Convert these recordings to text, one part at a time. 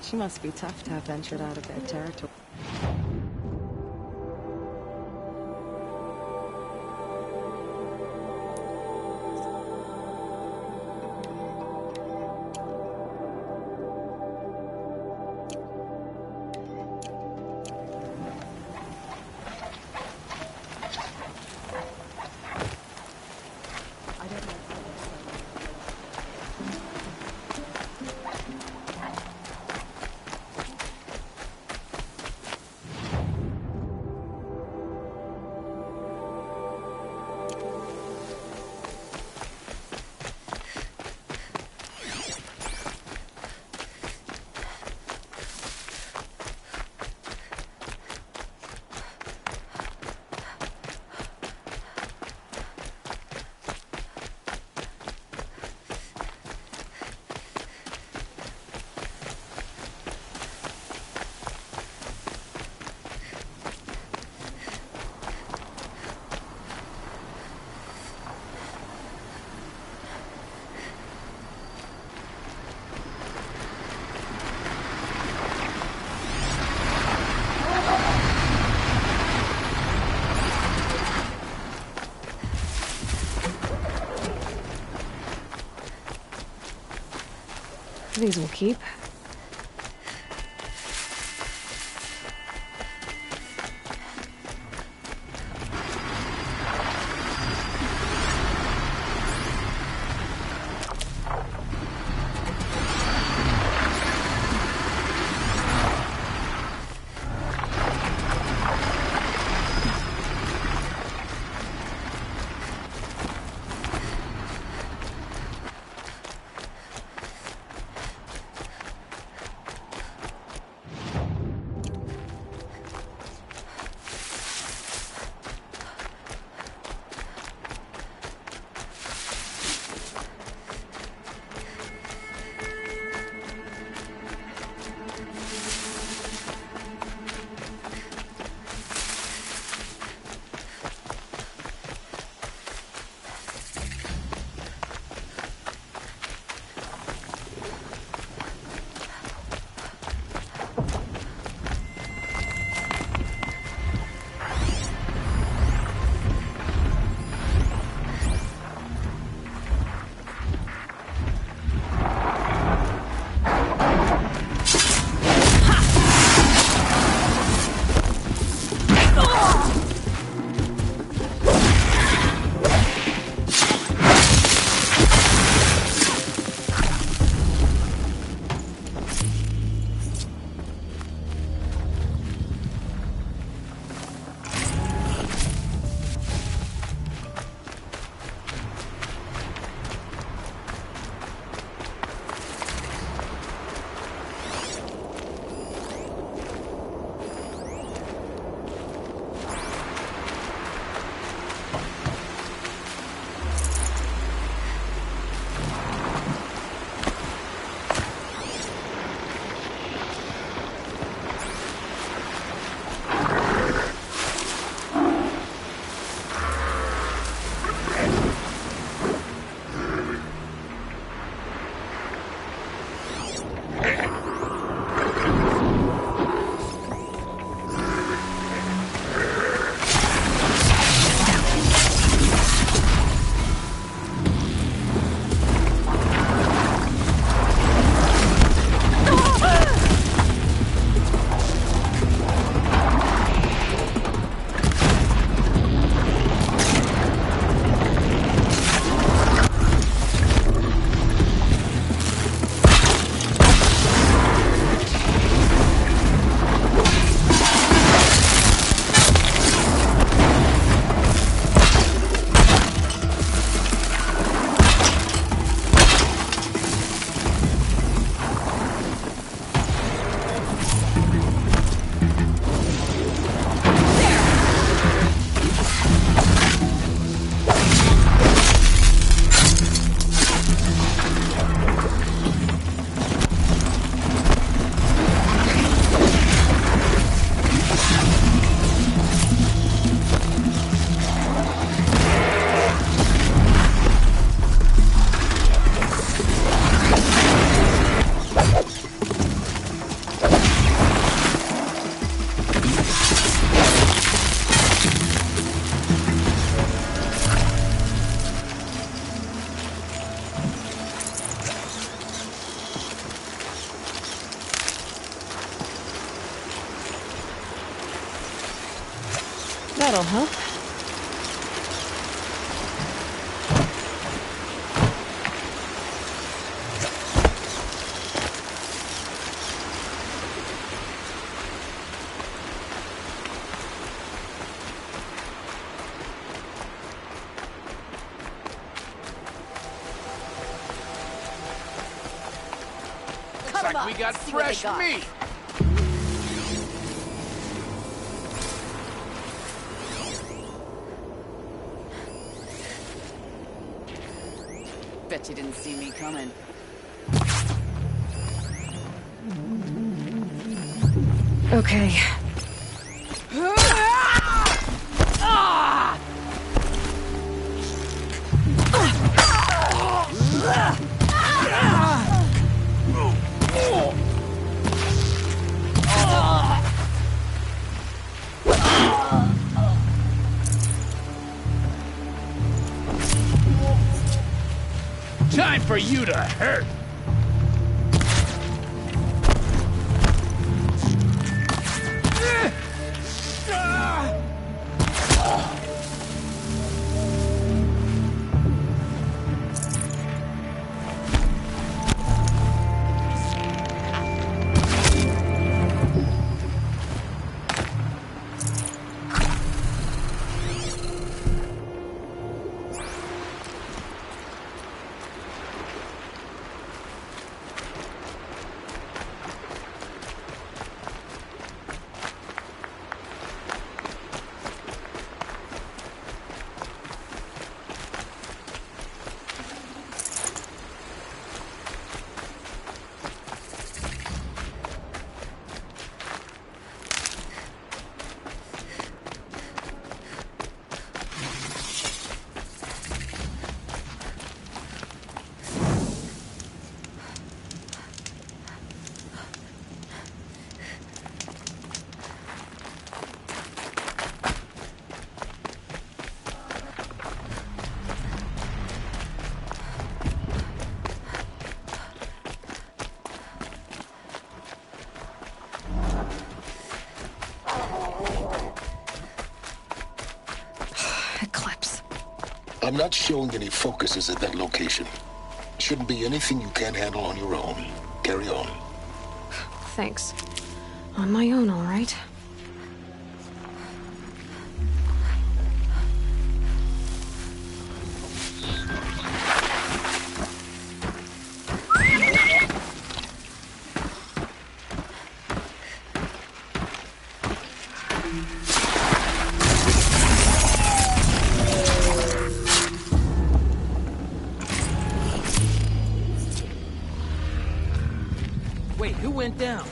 She must be tough to have ventured out of their territory. These will keep. That'll help. Looks like we got fresh meat. Bet you didn't see me coming. Okay. Time for you to hurt. Eclipse. I'm not showing any focuses at that location. Shouldn't be anything you can't handle on your own. Carry on. Thanks. On my own, all right. Wait, who went down?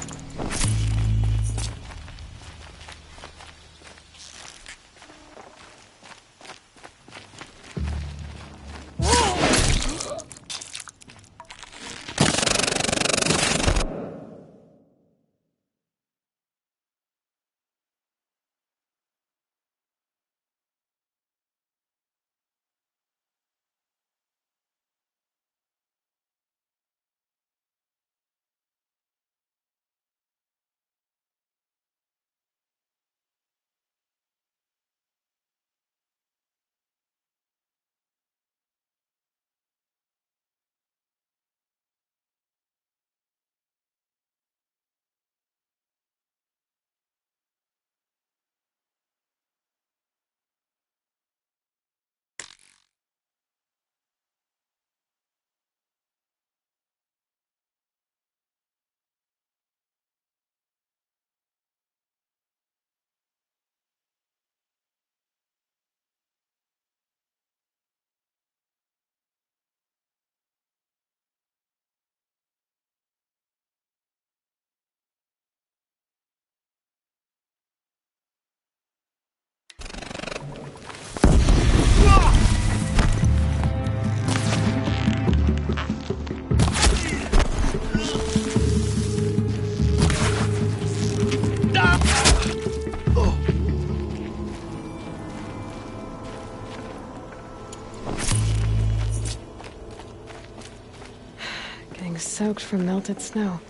Getting soaked from melted snow.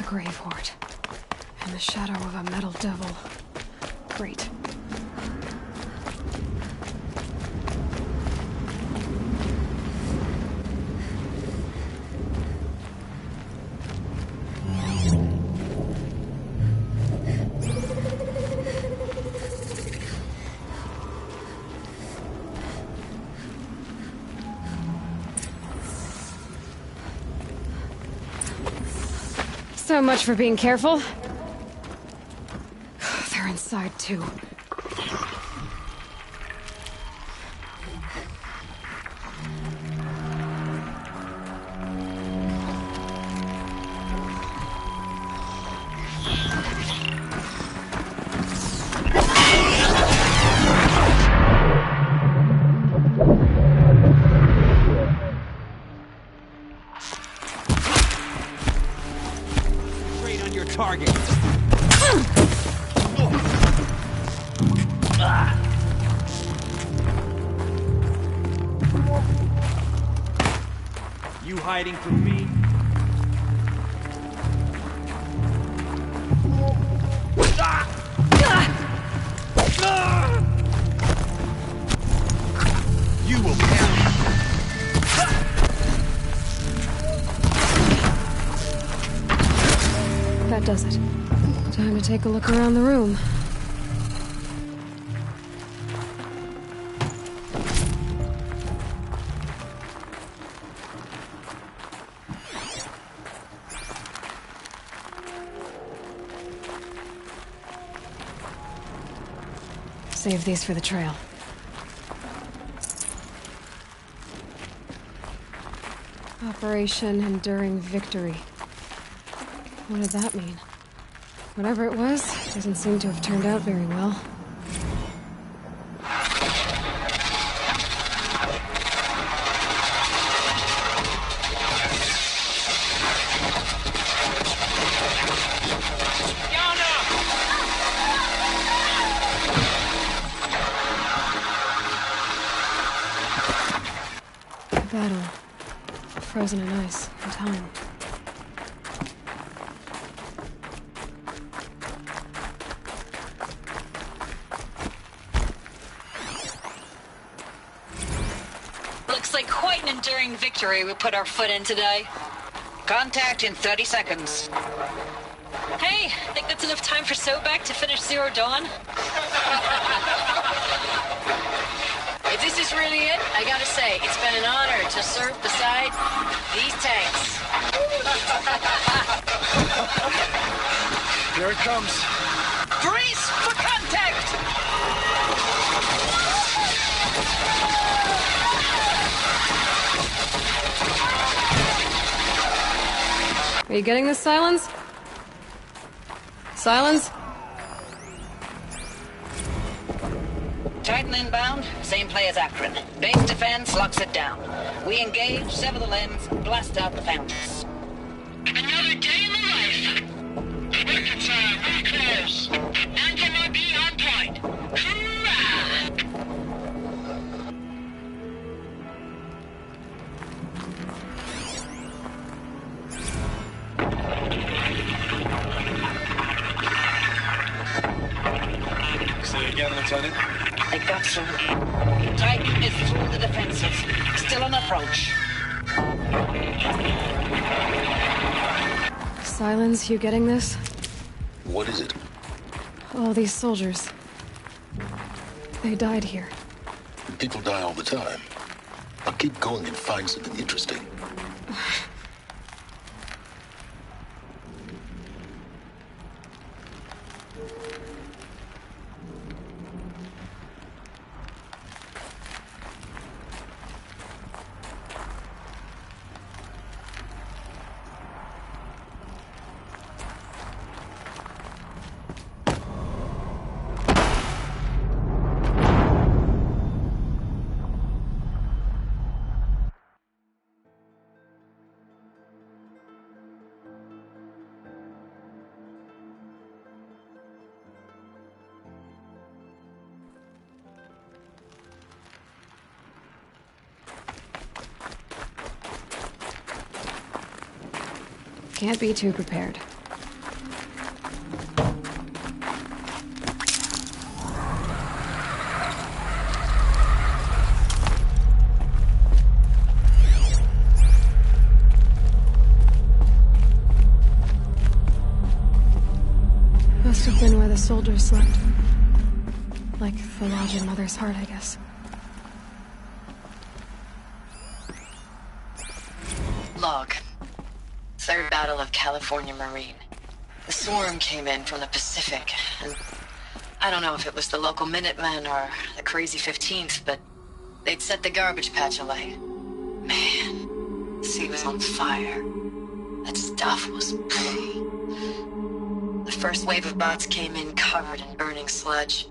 grave hoard. In the shadow of a metal devil. Great. So much for being careful. They're inside, too. Straight on your target. You hiding from me? You will perish. That does it. Time to take a look around the room. Save these for the trail. Operation Enduring Victory. What did that mean? Whatever it was, doesn't seem to have turned out very well. A battle. Frozen in ice and time. Looks like quite an enduring victory we put our foot in today. Contact in 30 seconds. Hey, think that's enough time for Sobek to finish Zero Dawn? If this is really it, I gotta say, it's been an honor to serve beside these tanks. Here it comes. Grease for contact! Are you getting this, Silence? Silence? Titan inbound, same play as Akron. Base defense locks it down. We engage, sever the lens, blast out the fountains. Another day in the life. Record time, very close. MB on point. Hoorah! Say again, Lieutenant. I got some. Titan is through the defenses. Still on approach. Silence, you getting this? What is it? All these soldiers. They died here. People die all the time. I'll keep going and find something interesting. Can't be too prepared. Must have been where the soldiers slept. Like the lodge in Mother's Heart, I guess. Log. Third Battle of California Marine. The swarm came in from the Pacific, and I don't know if it was the local Minutemen or the crazy 15th, but they'd set the garbage patch alight. Man, the sea was on fire. That stuff was pretty. The first wave of bots came in covered in burning sludge.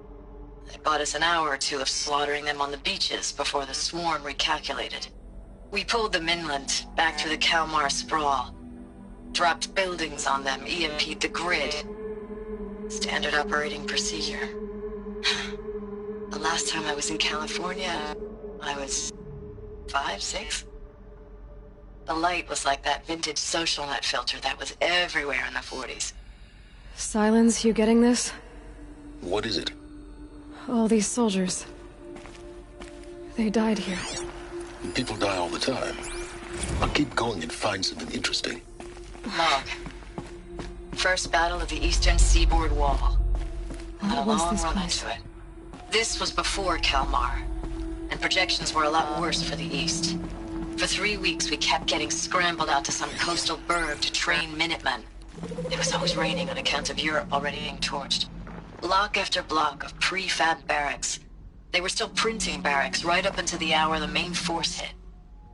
They bought us an hour or two of slaughtering them on the beaches before the swarm recalculated. We pulled them inland, back through the Kalmar sprawl. Dropped buildings on them, EMP'd the grid. Standard operating procedure. The last time I was in California, I was 5, 6? The light was like that vintage social net filter that was everywhere in the 40s. Silence, you getting this? What is it? All these soldiers. They died here. People die all the time. I'll keep going and find something interesting. Log. First battle of the eastern seaboard wall. Had a What was long this run place? into it. This was before Kalmar, and projections were a lot worse for the east. For 3 weeks, we kept getting scrambled out to some coastal burg to train Minutemen. It was always raining on account of Europe already being torched. Block after block of prefab barracks. They were still printing barracks right up until the hour the main force hit.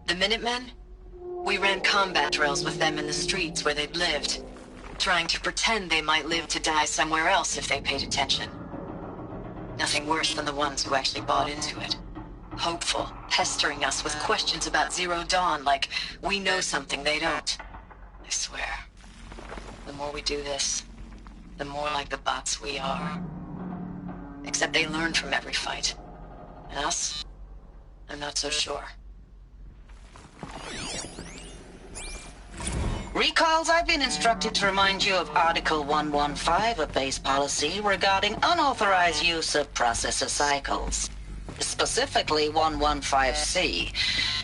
The Minutemen? We ran combat drills with them in the streets where they'd lived, trying to pretend they might live to die somewhere else if they paid attention. Nothing worse than the ones who actually bought into it. Hopeful, pestering us with questions about Zero Dawn like we know something they don't. I swear, the more we do this, the more like the bots we are. Except they learn from every fight. And us? I'm not so sure. Recalls, I've been instructed to remind you of Article 115 of base policy regarding unauthorized use of processor cycles. Specifically 115C.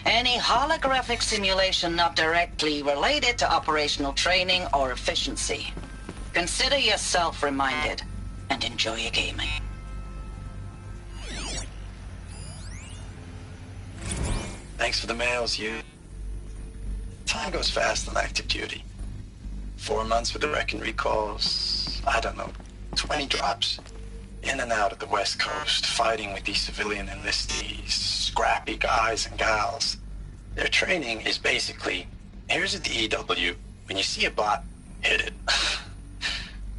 Any holographic simulation not directly related to operational training or efficiency. Consider yourself reminded and enjoy your gaming. Thanks for the mails, you. Time goes fast on active duty. 4 months with the wrecking recalls, I don't know, 20 drops. In and out of the West Coast, fighting with these civilian enlistees, scrappy guys and gals. Their training is basically, here's a DEW, when you see a bot, hit it.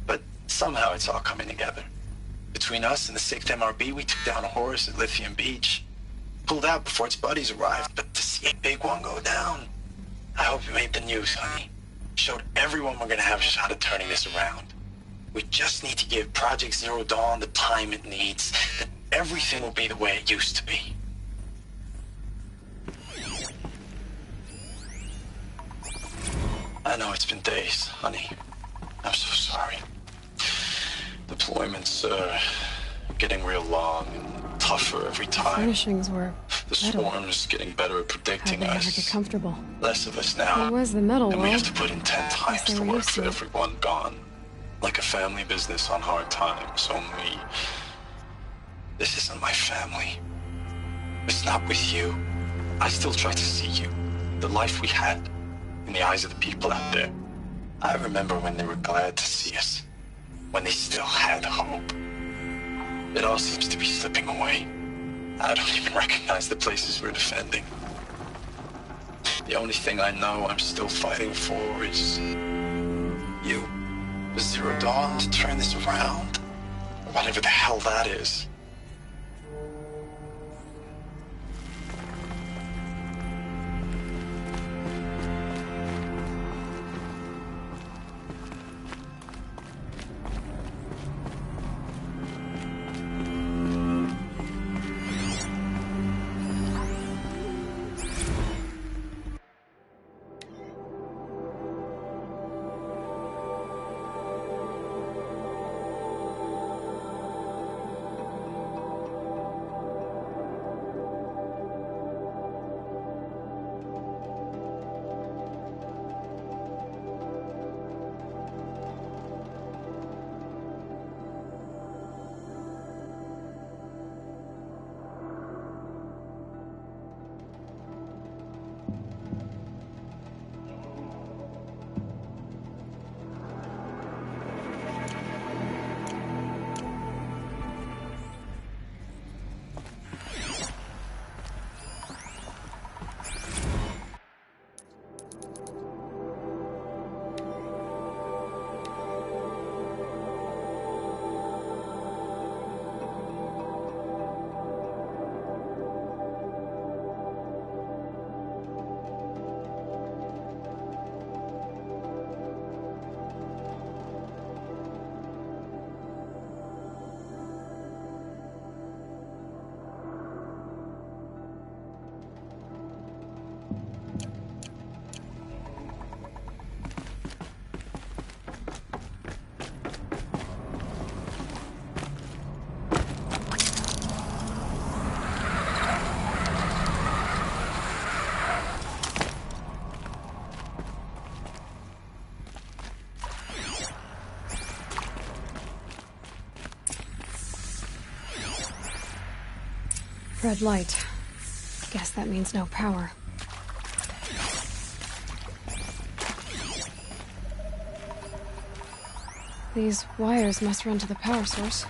But somehow it's all coming together. Between us and the 6th MRB, we took down a horse at Lithium Beach. Pulled out before its buddies arrived, but to see a big one go down, I hope it made the news, honey. Showed everyone we're gonna have a shot at turning this around. We just need to give Project Zero Dawn the time it needs, then everything will be the way it used to be. I know it's been days, honey. I'm so sorry. Deployments are getting real long and tougher every time. Furnishings were The metal. swarm's getting better at predicting How'd they ever get us. comfortable? Less of us now. It was the metal And we have world. to put in 10 times they the were work used for to it. everyone gone. Like a family business on hard times, only... This isn't my family. It's not with you. I still try to see you. The life we had. In the eyes of the people out there. I remember when they were glad to see us. When they still had hope. It all seems to be slipping away. I don't even recognize the places we're defending. The only thing I know I'm still fighting for is... you. The Zero Dawn to turn this around. Whatever the hell that is. Red light. Guess that means no power. These wires must run to the power source.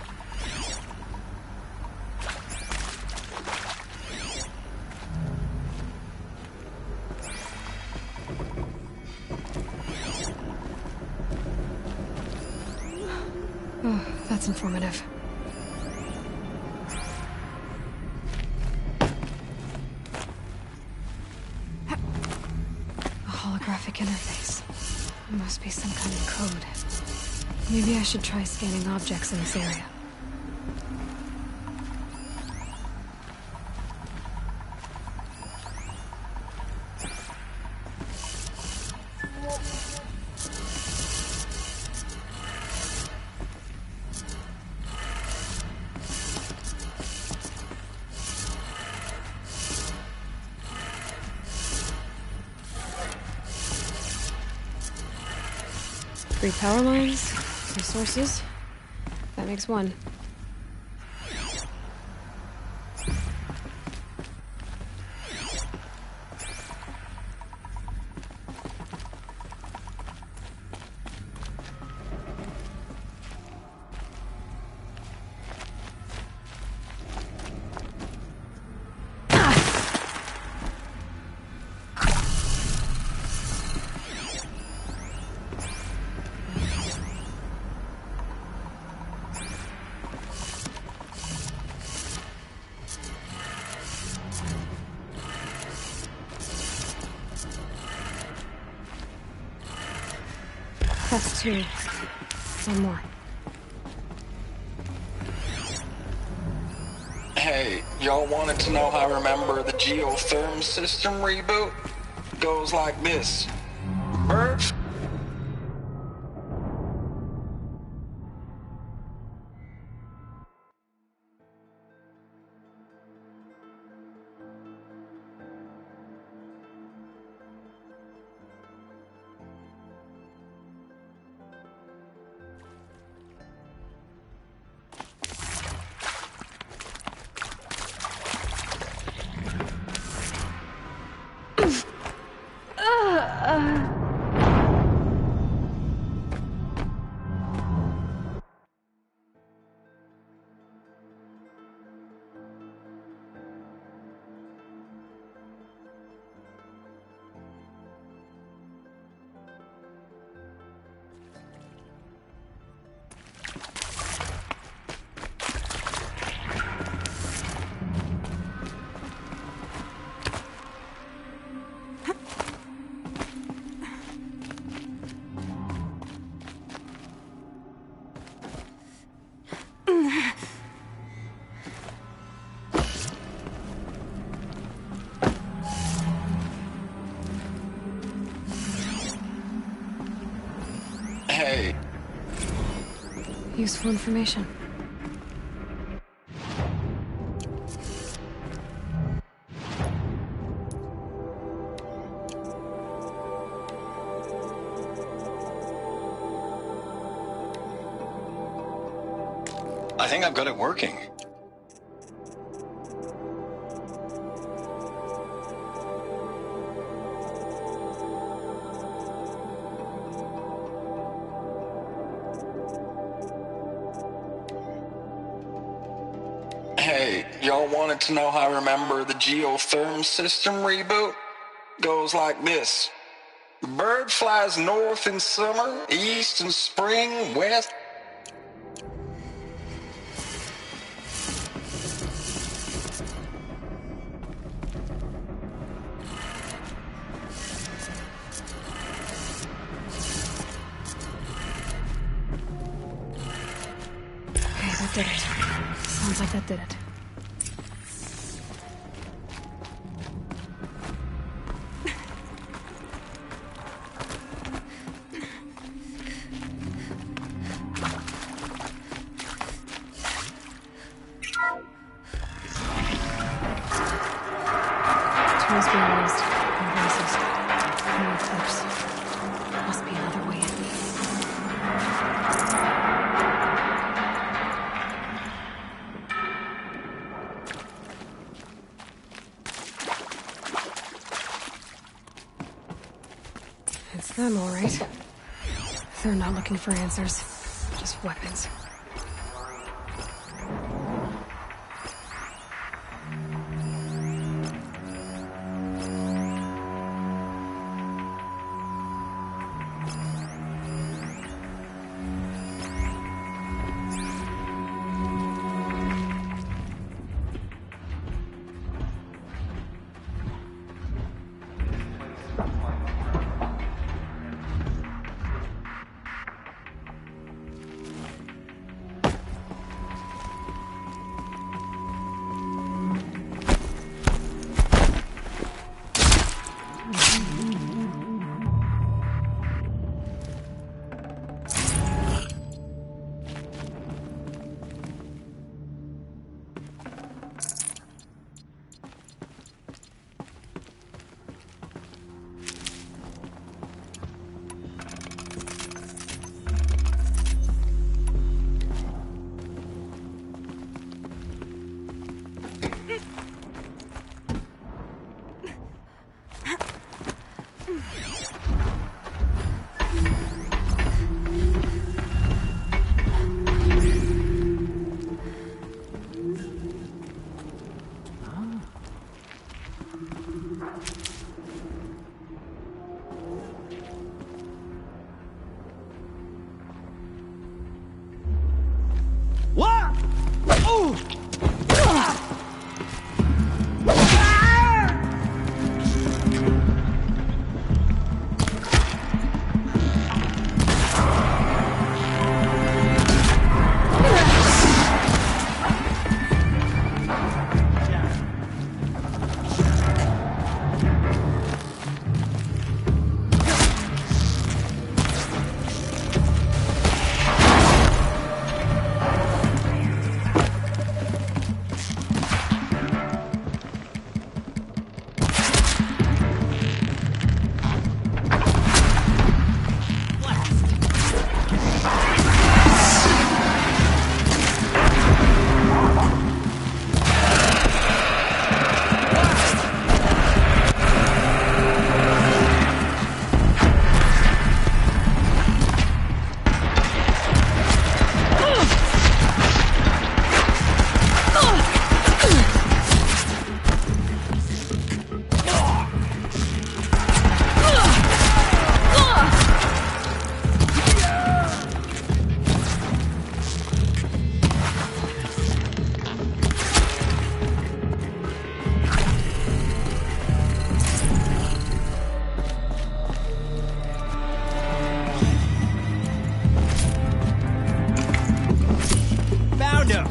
Oh, that's informative. A holographic interface. It must be some kind of code. Maybe I should try scanning objects in this area. Three power lines, three sources. That makes one. That's two. One more. Hey, y'all wanted to know how I remember the geotherm system reboot? Goes like this. Bird. Hey. Useful information. I think I've got it working. Hey, y'all wanted to know how I remember the geotherm system reboot? Goes like this. Bird flies north in summer, east in spring, west. Okay, that did it. Sounds like that did it. Tools being used. No voices. No clips. Must be another way in. I'm all right. They're not looking for answers, just weapons. What? Oh! Found him!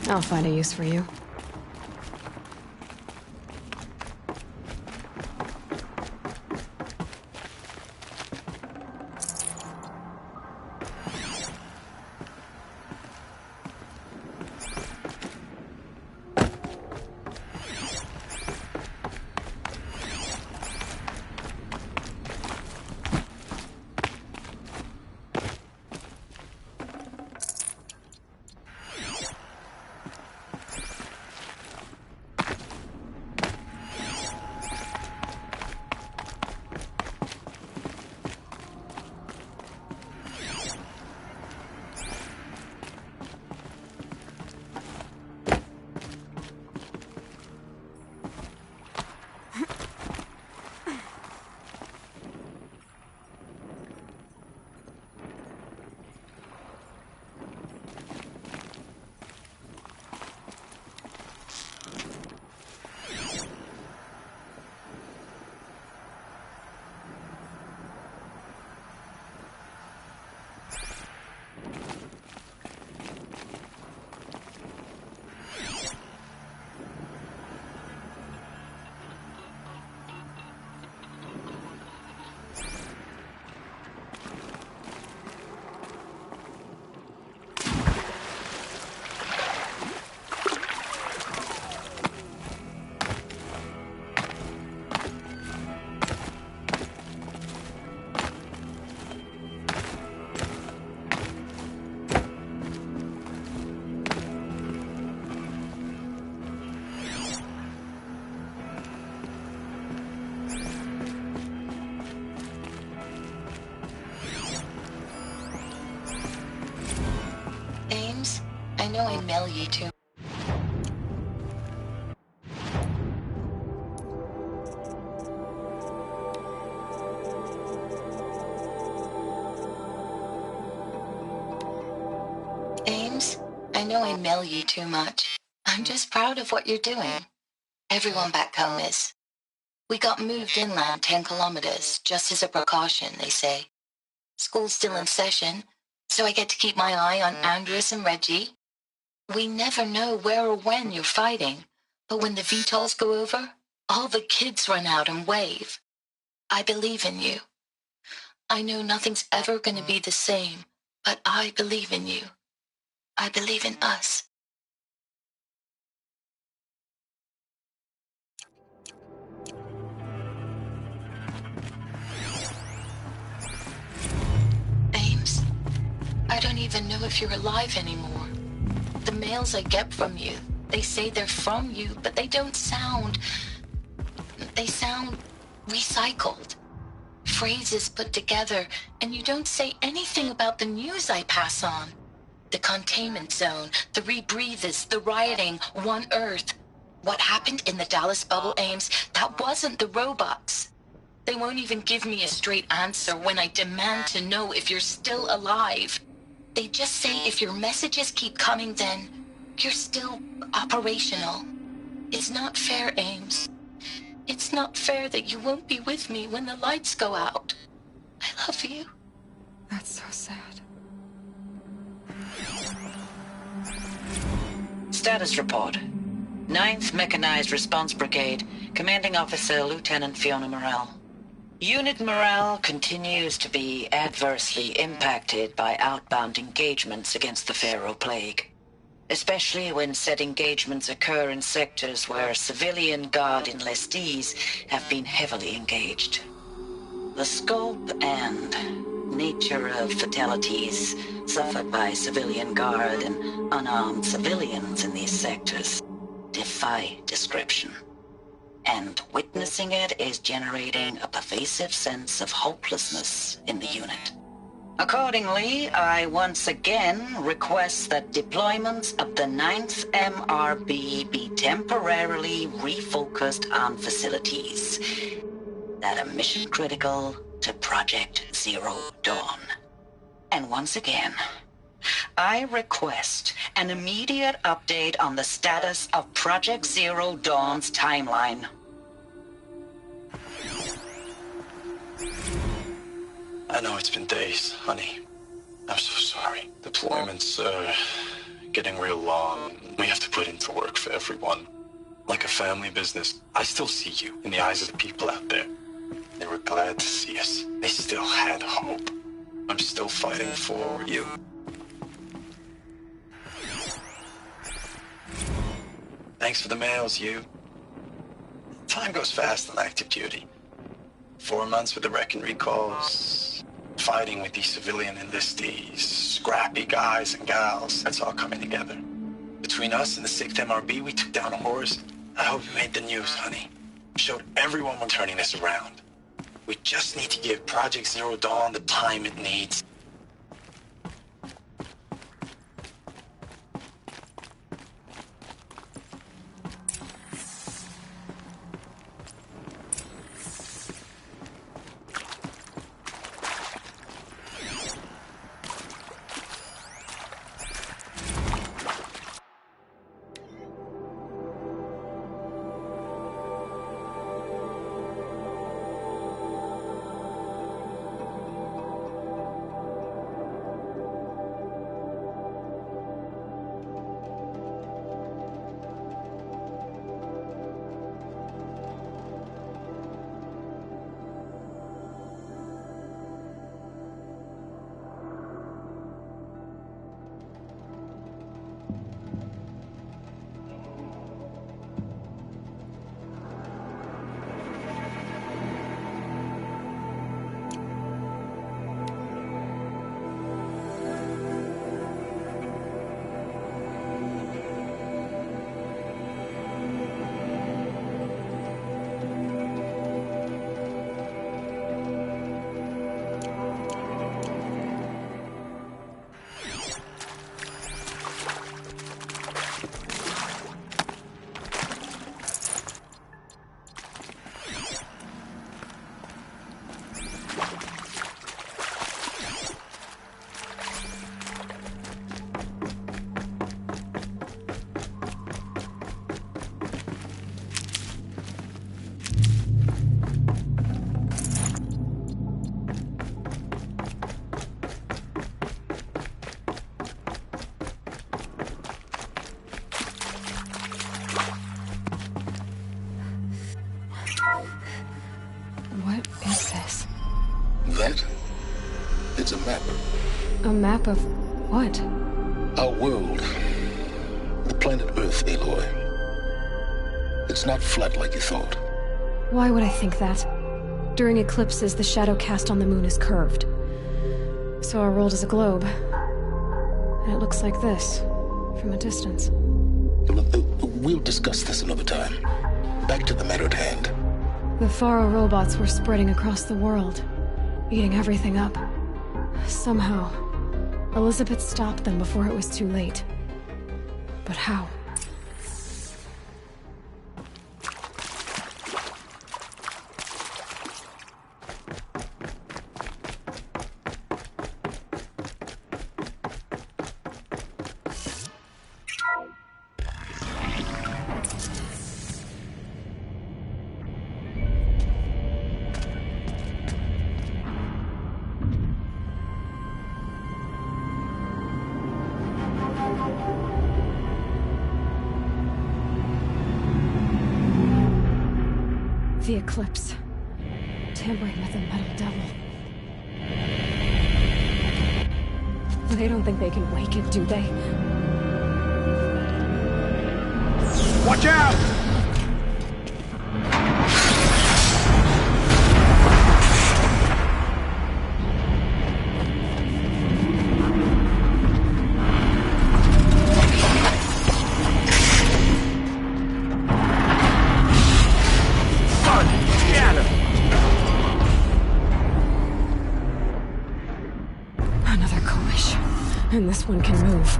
I'll find a use for you. know I mail ye too. Ames, I know I mail ye too much. I'm just proud of what you're doing. Everyone back home is. We got moved inland 10 kilometers, just as a precaution, they say. School's still in session, so I get to keep my eye on Andres and Reggie. We never know where or when you're fighting, but when the VTOLs go over, all the kids run out and wave. I believe in you. I know nothing's ever going to be the same, but I believe in you. I believe in us. Ames, I don't even know if you're alive anymore. The mails I get from you, they say they're from you, but they don't sound... They sound recycled. Phrases put together, and you don't say anything about the news I pass on. The containment zone, the rebreathers, the rioting, One Earth. What happened in the Dallas bubble, Ames, that wasn't the robots. They won't even give me a straight answer when I demand to know if you're still alive. They just say if your messages keep coming, then you're still operational. It's not fair, Ames. It's not fair that you won't be with me when the lights go out. I love you. That's so sad. Status report. 9th Mechanized Response Brigade, Commanding Officer Lieutenant Fiona Morrell. Unit morale continues to be adversely impacted by outbound engagements against the Pharaoh Plague, especially when said engagements occur in sectors where civilian guard enlistees have been heavily engaged. The scope and nature of fatalities suffered by civilian guard and unarmed civilians in these sectors defy description. And witnessing it is generating a pervasive sense of hopelessness in the unit. Accordingly, I once again request that deployments of the 9th MRB be temporarily refocused on facilities that are mission critical to Project Zero Dawn. And once again, I request an immediate update on the status of Project Zero Dawn's timeline. I know it's been days, honey. I'm so sorry. Deployments are getting real long. We have to put into work for everyone. Like a family business. I still see you in the eyes of the people out there. They were glad to see us. They still had hope. I'm still fighting for you. Thanks for the mails, you. Time goes fast on active duty. 4 months with the wreck and recalls, fighting with these civilian enlistees, scrappy guys and gals. That's all coming together. Between us and the 6th MRB, we took down a horse. I hope you made the news, honey. Showed everyone we're turning this around. We just need to give Project Zero Dawn the time it needs. That? It's a map. A map of what? Our world. The planet Earth, Aloy. It's not flat like you thought. Why would I think that? During eclipses, the shadow cast on the moon is curved. So our world is a globe. And it looks like this, from a distance. We'll discuss this another time. Back to the matter at hand. The Faro robots were spreading across the world, eating everything up. Somehow, Elizabeth stopped them before it was too late. But how? The eclipse. Tampering with the metal devil. They don't think they can wake it, do they? Watch out! Another coalition. And this one can move.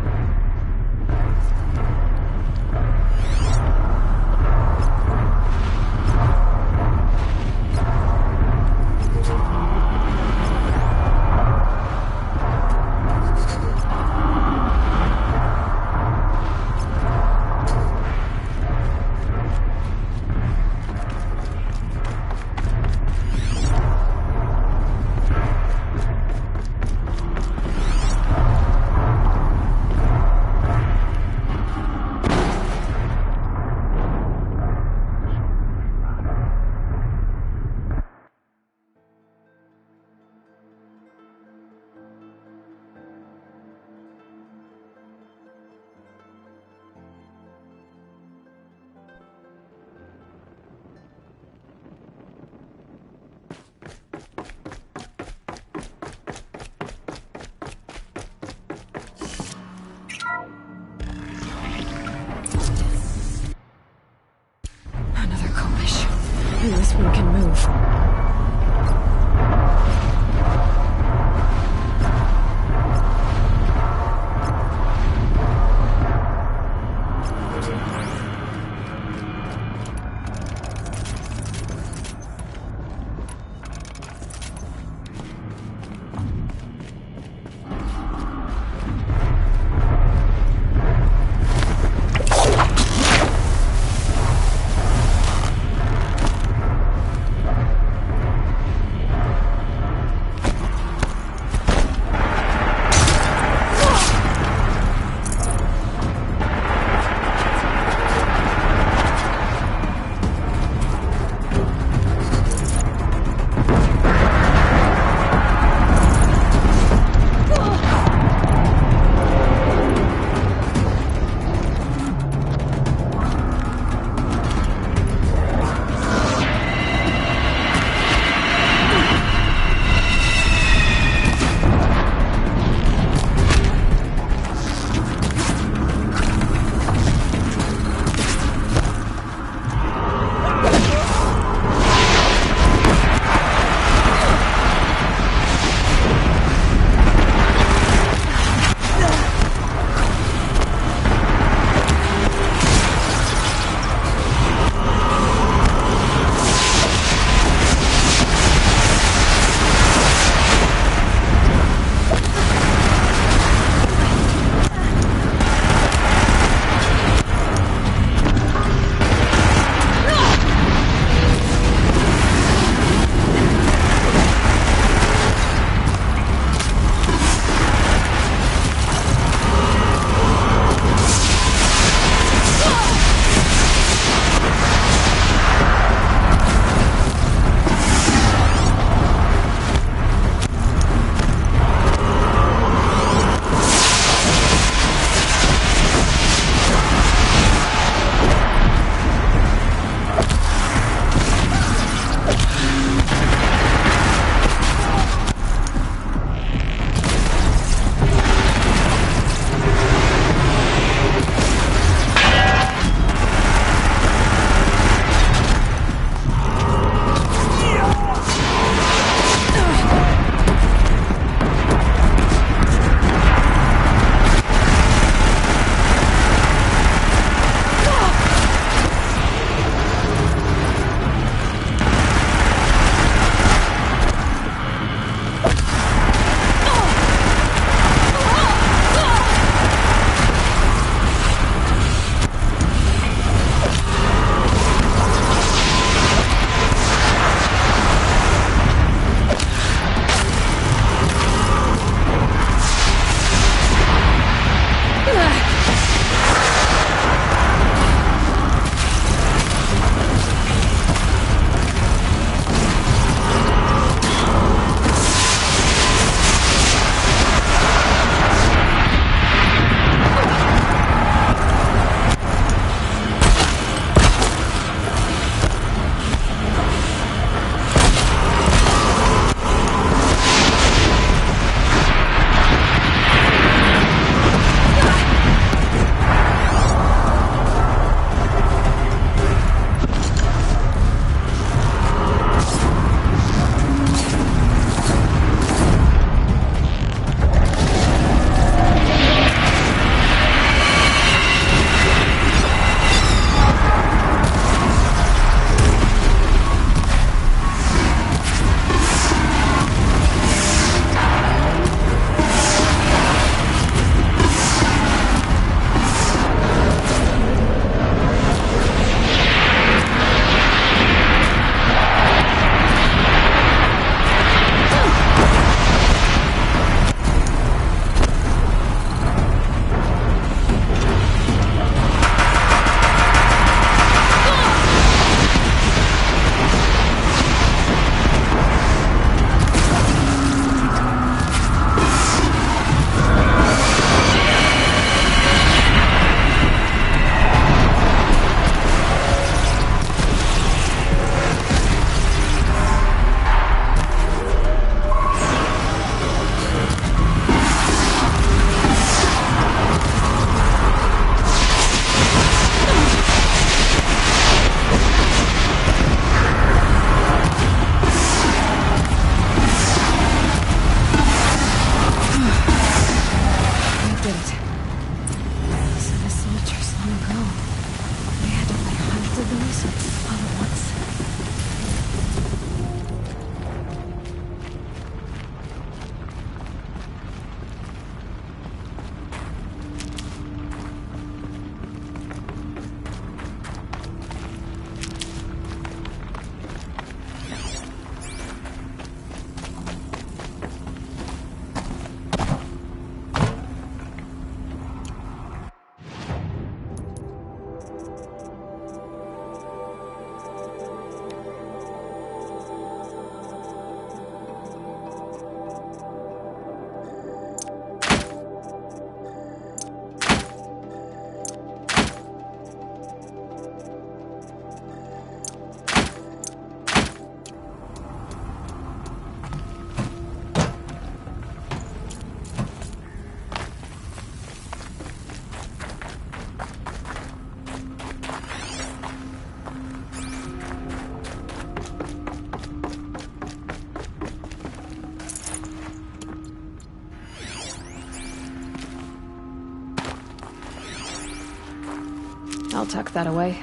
tuck that away.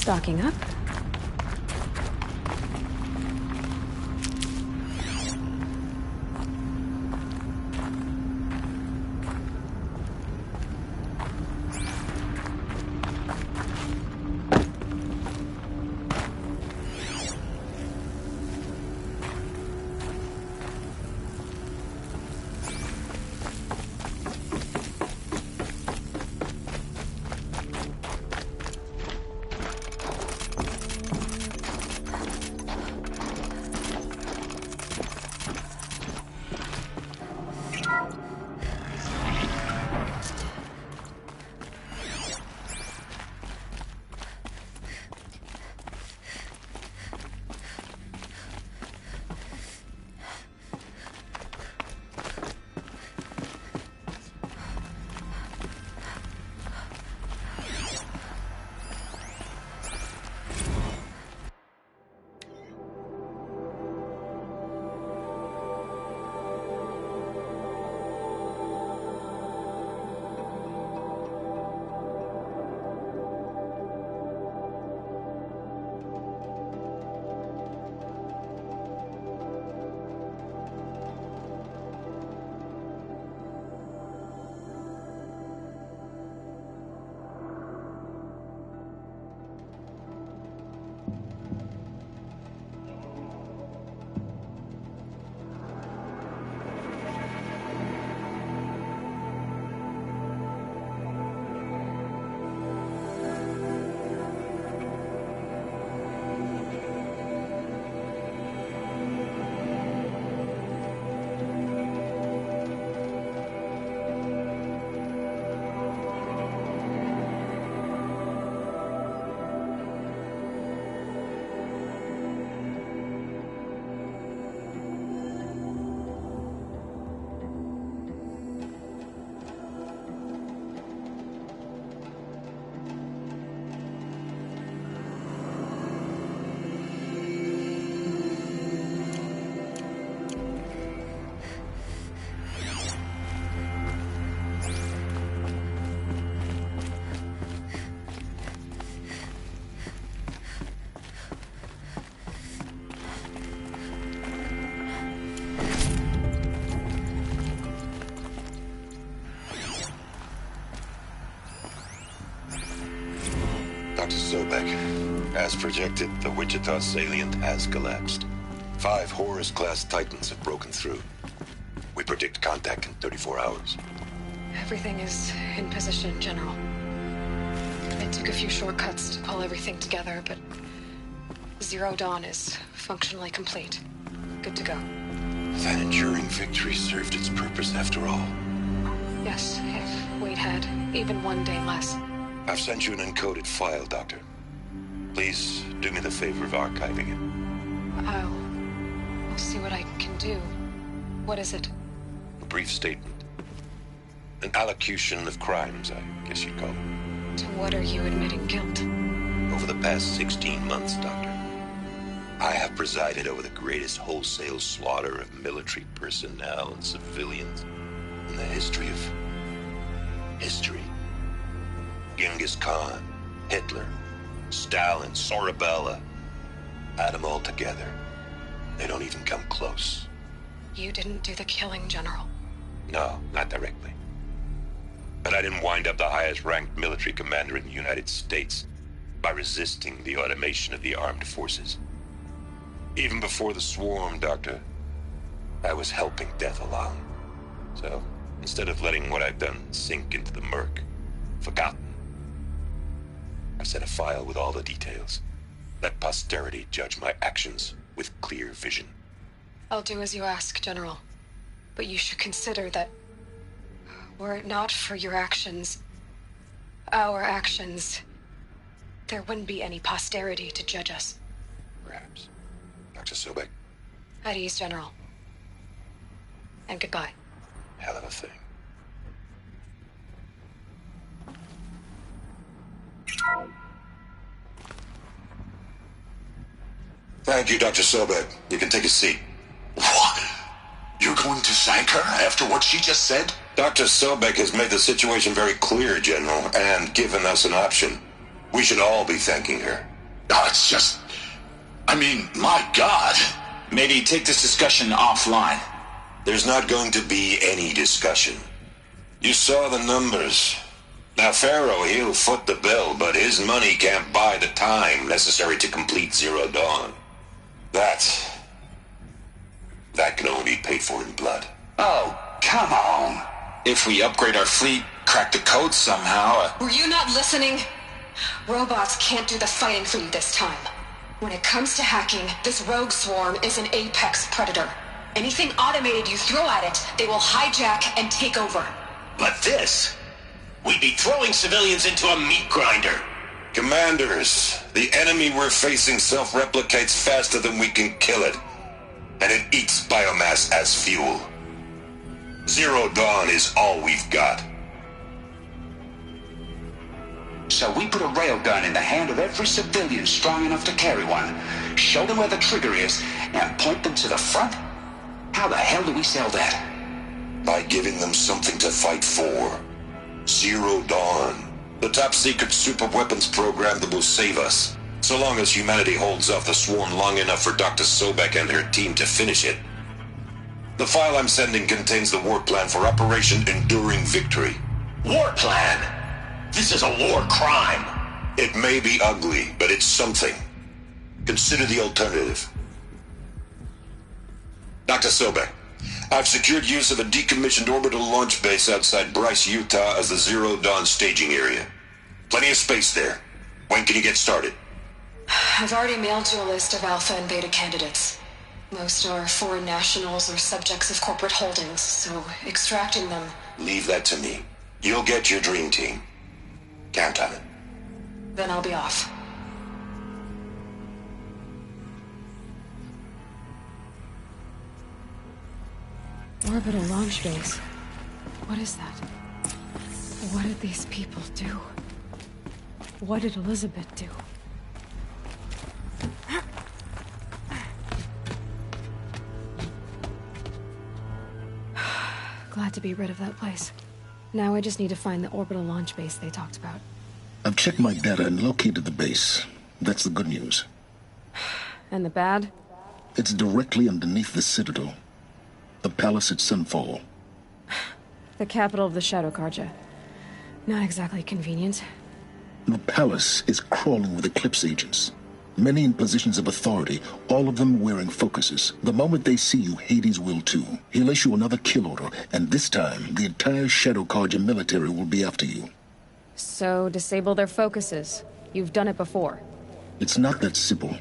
Stocking up. Dr. Sobek, as projected, the Wichita salient has collapsed. 5 Horus-class Titans have broken through. We predict contact in 34 hours. Everything is in position, General. I took a few shortcuts to pull everything together, but Zero Dawn is functionally complete. Good to go. That enduring victory served its purpose after all. Yes, if Wade had even one day less. I've sent you an encoded file, Doctor. Please do me the favor of archiving it. I'll see what I can do. What is it? A brief statement. An allocution of crimes, I guess you'd call it. To what are you admitting guilt? Over the past 16 months, Doctor, I have presided over the greatest wholesale slaughter of military personnel and civilians in the history of history. Genghis Khan, Hitler, Stalin, Sorabella. Add them all together. They don't even come close. You didn't do the killing, General. No, not directly. But I didn't wind up the highest-ranked military commander in the United States by resisting the automation of the armed forces. Even before the swarm, Doctor, I was helping death along. So, instead of letting what I've done sink into the murk, forgotten, I set a file with all the details. Let posterity judge my actions with clear vision. I'll do as you ask, General. But you should consider that were it not for your actions, our actions, there wouldn't be any posterity to judge us. Perhaps. Dr. Sobek? At ease, General. And goodbye. Hell of a thing. Thank you, Dr. Sobek. You can take a seat. What? You're going to thank her after what she just said? Dr. Sobek has made the situation very clear, General, and given us an option. We should all be thanking her. Oh, it's just... I mean, my God. Maybe take this discussion offline. There's not going to be any discussion. You saw the numbers. Now, Pharaoh, he'll foot the bill, but his money can't buy the time necessary to complete Zero Dawn. That can only be paid for in blood. Oh, come on. If we upgrade our fleet, crack the code somehow... Were you not listening? Robots can't do the fighting for you this time. When it comes to hacking, this rogue swarm is an apex predator. Anything automated you throw at it, they will hijack and take over. But this... we'd be throwing civilians into a meat grinder. Commanders, the enemy we're facing self-replicates faster than we can kill it. And it eats biomass as fuel. Zero Dawn is all we've got. So we put a railgun in the hand of every civilian strong enough to carry one, show them where the trigger is, and point them to the front? How the hell do we sell that? By giving them something to fight for. Zero Dawn. The top-secret super-weapons program that will save us. So long as humanity holds off the swarm long enough for Dr. Sobek and her team to finish it. The file I'm sending contains the war plan for Operation Enduring Victory. War plan? This is a war crime. It may be ugly, but it's something. Consider the alternative. Dr. Sobek, I've secured use of a decommissioned orbital launch base outside Bryce, Utah as the Zero Dawn staging area. Plenty of space there. When can you get started? I've already mailed you a list of alpha and beta candidates. Most are foreign nationals or subjects of corporate holdings, so extracting them... Leave that to me. You'll get your dream team. Count on it. Then I'll be off. Orbital launch base. What is that? What did these people do? What did Elizabeth do? Glad to be rid of that place. Now I just need to find the orbital launch base they talked about. I've checked my data and located the base. That's the good news. And the bad? It's directly underneath the Citadel. The palace at Sunfall. The capital of the Shadow Carja. Not exactly convenient. The palace is crawling with Eclipse agents. Many in positions of authority, all of them wearing focuses. The moment they see you, Hades will too. He'll issue another kill order, and this time, the entire Shadow Carja military will be after you. So, disable their focuses. You've done it before. It's not that simple.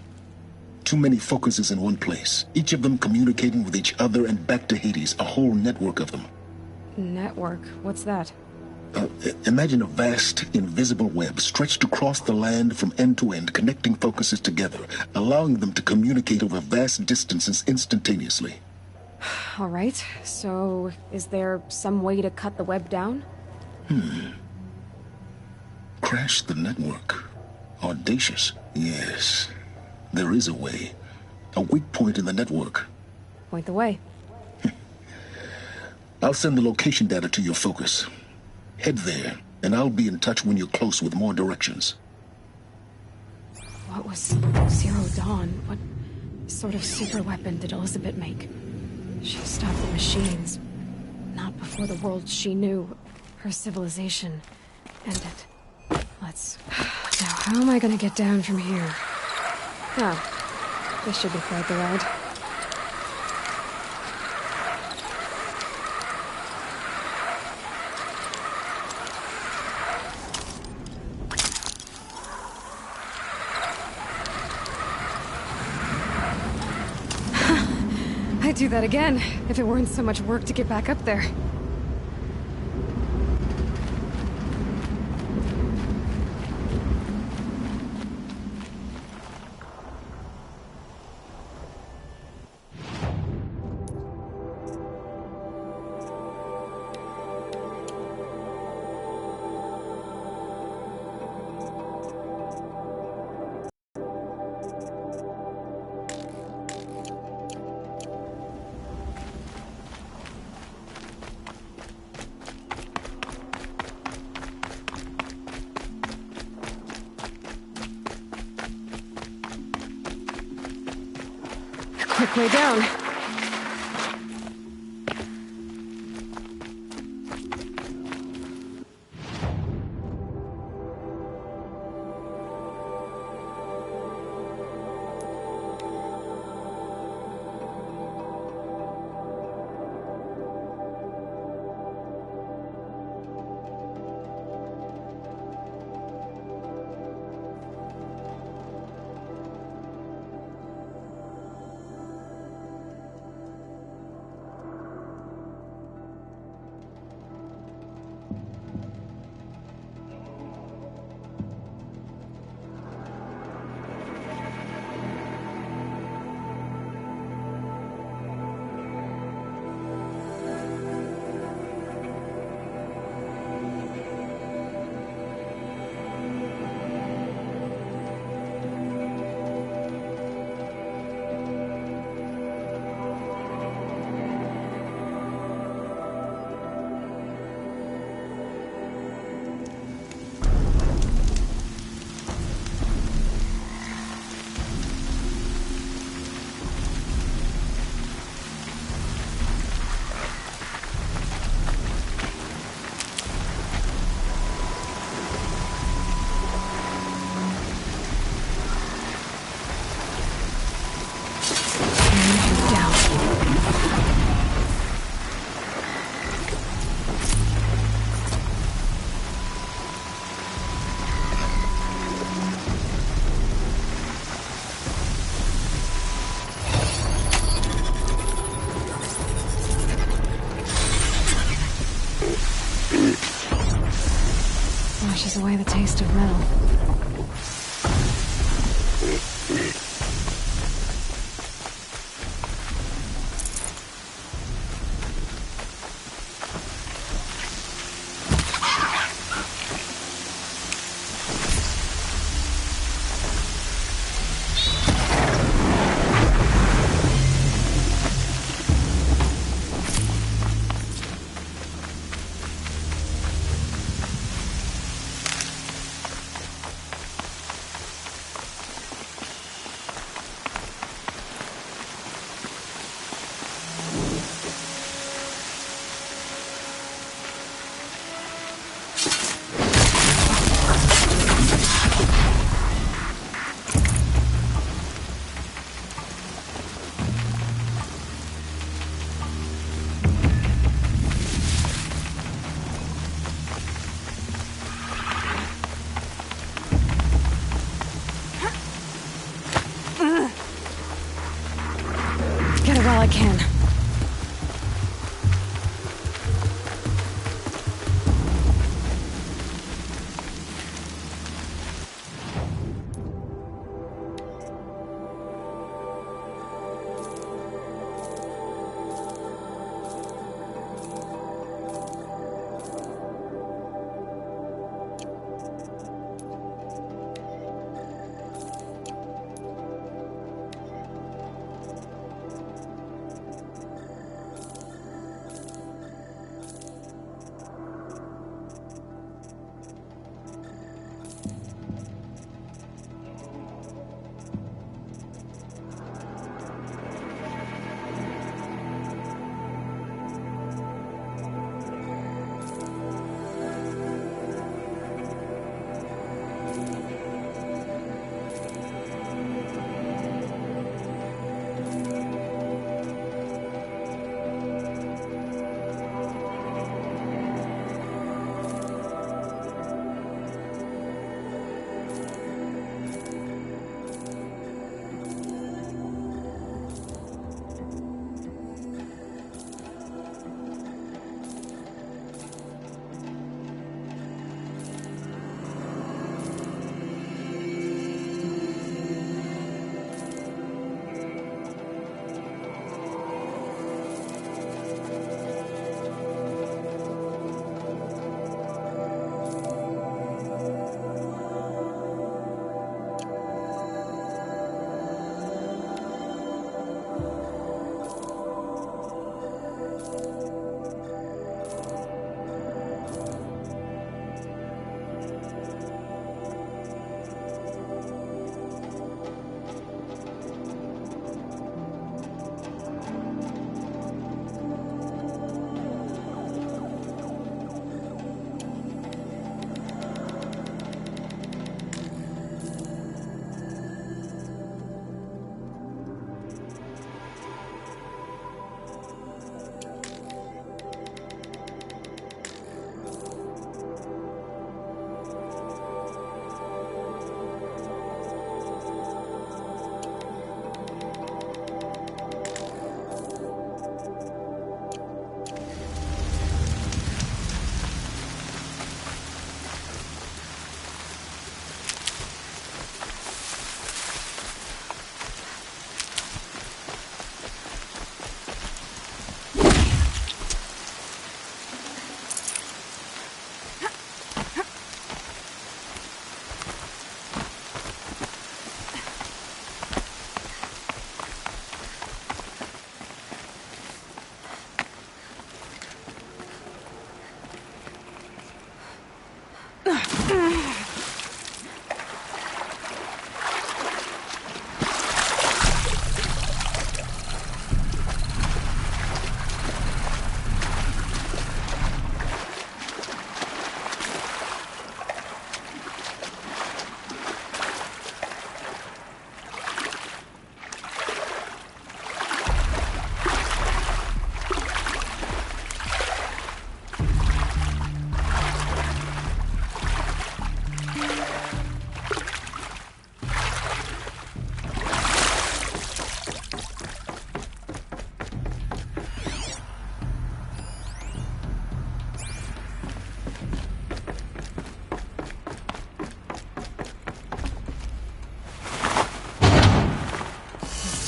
Too many focuses in one place, each of them communicating with each other and back to Hades, a whole network of them. Network? What's that? Imagine a vast, invisible web stretched across the land from end to end, connecting focuses together, allowing them to communicate over vast distances instantaneously. All right, so is there some way to cut the web down? Crash the network. Audacious. Yes, there is a way. A weak point in the network. Point the way. I'll send the location data to your focus. Head there, and I'll be in touch when you're close with more directions. What was Zero Dawn? What sort of super weapon did Elizabeth make? She stopped the machines. Not before the world she knew, her civilization, ended. Now, how am I gonna get down from here? Oh, this should be quite the ride. I'd do that again, if it weren't so much work to get back up there. Quick way down. Washes away the taste of metal.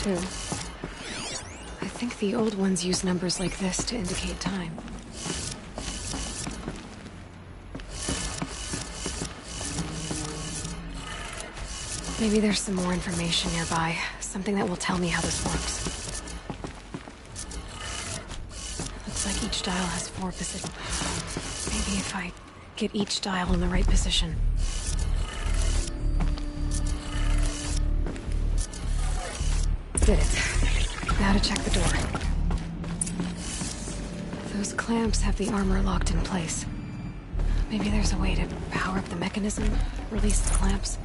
too. I think the old ones use numbers like this to indicate time. Maybe there's some more information nearby. Something that will tell me how this works. Looks like each dial has 4 positions. Maybe if I get each dial in the right position. Did it. Now to check the door. Those clamps have the armor locked in place. Maybe there's a way to power up the mechanism, release the clamps.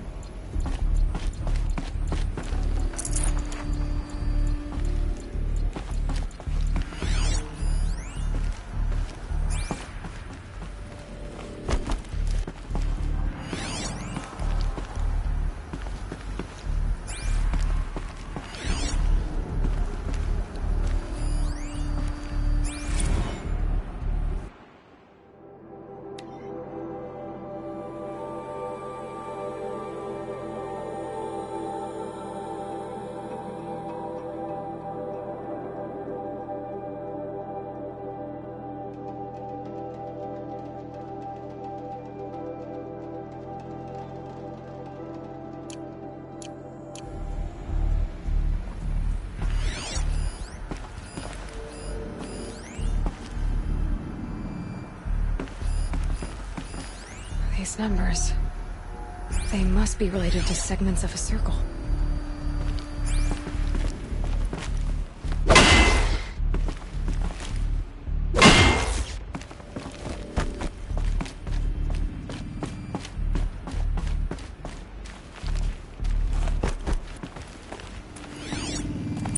These numbers, they must be related to segments of a circle.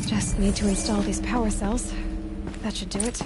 Just need to install these power cells. That should do it.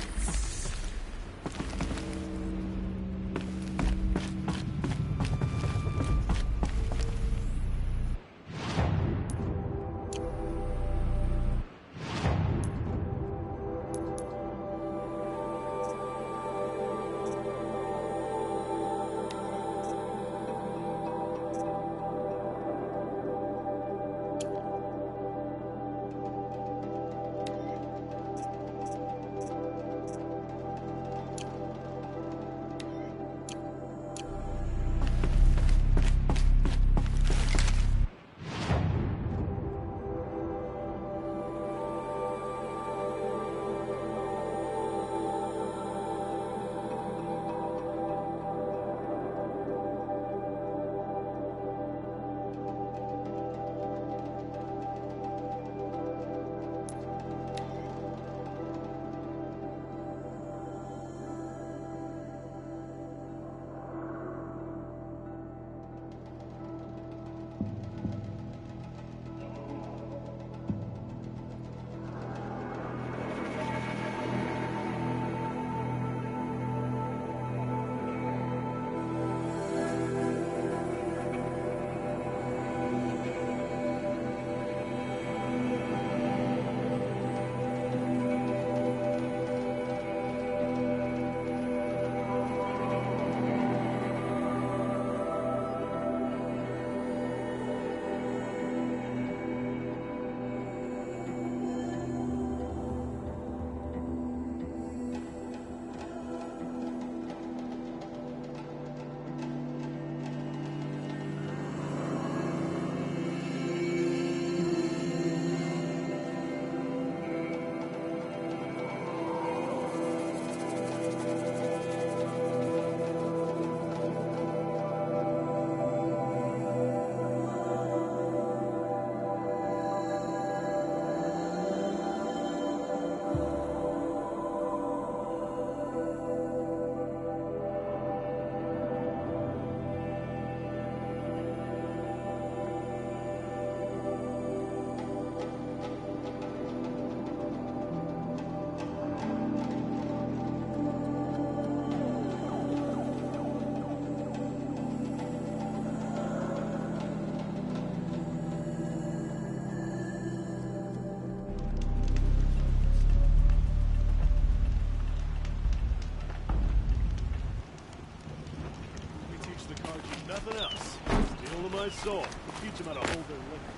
Nothing else. Steal my soul. Teach them how to hold their liquor.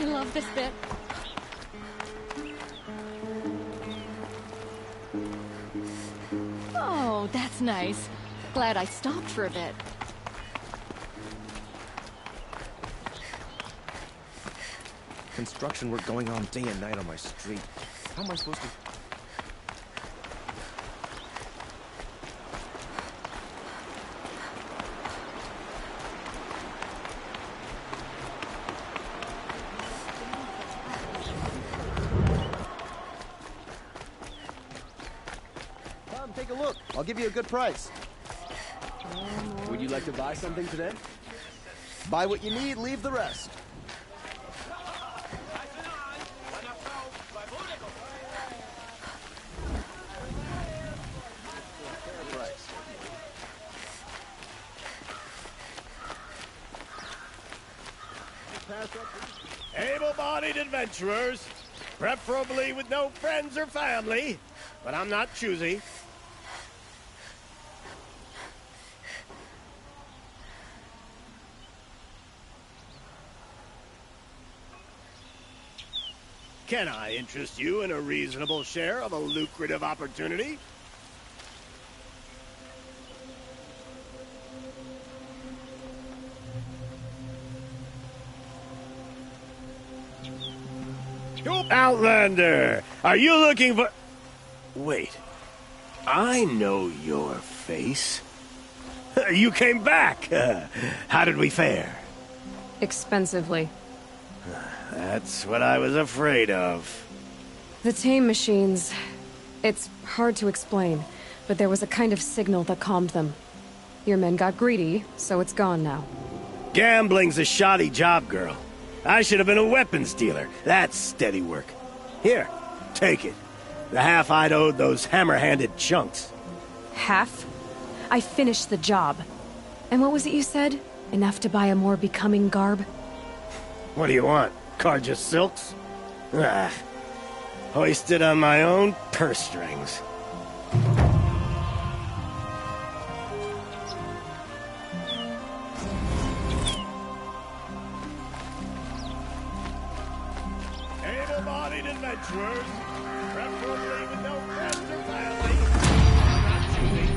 I love this bit. Oh, that's nice. Glad I stopped for a bit. Construction work going on day and night on my street. How am I supposed to... Come, take a look. I'll give you a good price. Would you like to buy something today? Buy what you need, leave the rest. Able-bodied adventurers, preferably with no friends or family, but I'm not choosy. Can I interest you in a reasonable share of a lucrative opportunity? Outlander, are you looking for... Wait, I know your face. You came back. How did we fare? Expensively. That's what I was afraid of. The tame machines... It's hard to explain, but there was a kind of signal that calmed them. Your men got greedy, so it's gone now. Gambling's a shoddy job, girl. I should have been a weapons dealer. That's steady work. Here, take it. The half I'd owed those hammer-handed chunks. Half? I finished the job. And what was it you said? Enough to buy a more becoming garb? What do you want? Carja silks? Ah, hoisted on my own purse strings. Able-bodied adventurers, preferably with no friends or family. Not choosy.